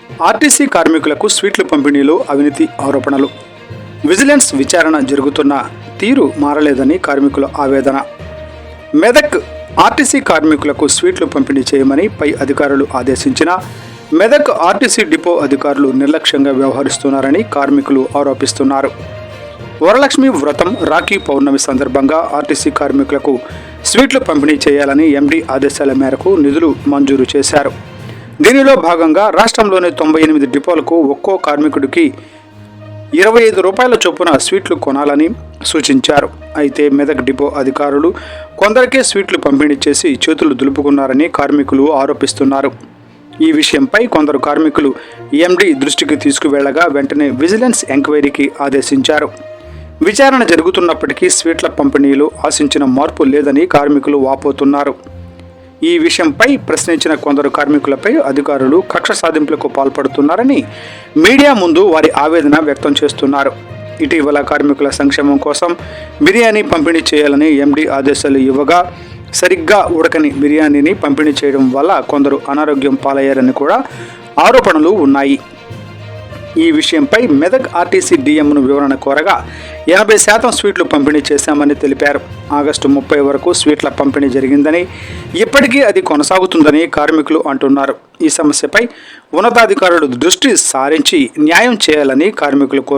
RTC కార్మికులకు స్వీట్లు పంపిణీలో అవినీతి ఆరోపణలు. విజిలెన్స్ విచారణ జరుగుతున్న తీరు మారలేదని కార్మికుల ఆవేదన. మెదక్ ఆర్టీసీ కార్మికులకు స్వీట్లు పంపిణీ చేయమని పై అధికారులు ఆదేశించినా మెదక్ ఆర్టీసీ డిపో అధికారులు నిర్లక్ష్యంగా వ్యవహరిస్తున్నారని కార్మికులు ఆరోపిస్తున్నారు. వరలక్ష్మి వ్రతం, రాఖీ పౌర్ణమి సందర్భంగా ఆర్టీసీ కార్మికులకు స్వీట్లు పంపిణీ చేయాలని ఎండీ ఆదేశాల మేరకు నిధులు మంజూరు చేశారు. దీనిలో భాగంగా రాష్ట్రంలోని 98 డిపోలకు ఒక్కో కార్మికుడికి 25 రూపాయల చొప్పున స్వీట్లు కొనాలని సూచించారు. అయితే మెదక్ డిపో అధికారులు కొందరికే స్వీట్లు పంపిణీ చేసి చేతులు దులుపుకున్నారని కార్మికులు ఆరోపిస్తున్నారు. ఈ విషయంపై కొందరు కార్మికులు ఎండీ దృష్టికి తీసుకువెళ్లగా వెంటనే విజిలెన్స్ ఎంక్వైరీకి ఆదేశించారు. విచారణ జరుగుతున్నప్పటికీ స్వీట్ల పంపిణీలో ఆశించిన మార్పు లేదని కార్మికులు వాపోతున్నారు. ఈ విషయంపై ప్రశ్నించిన కొందరు కార్మికులపై అధికారులు కక్ష సాధింపులకు పాల్పడుతున్నారని మీడియా ముందు వారి ఆవేదన వ్యక్తం చేస్తున్నారు. ఇటీవల కార్మికుల సంక్షేమం కోసం బిర్యానీ పంపిణీ చేయాలని ఎండీ ఆదేశాలు ఇవ్వగా సరిగ్గా ఉడకని బిర్యానీని పంపిణీ చేయడం వల్ల కొందరు అనారోగ్యం పాలయ్యారని కూడా ఆరోపణలు ఉన్నాయి. ఈ విషయంపై మెదక్ ఆర్టీసీ డీఎంను వివరణ కోరగా 80% స్వీట్లు పంపిణీ చేశామని తెలిపారు. ఆగస్టు 30 వరకు స్వీట్ల పంపిణీ జరిగిందని, ఇప్పటికీ అది కొనసాగుతుందని కార్మికులు అంటున్నారు. ఈ సమస్యపై ఉన్నతాధికారులు దృష్టి సారించి న్యాయం చేయాలని కార్మికులు కోరుతున్నారు.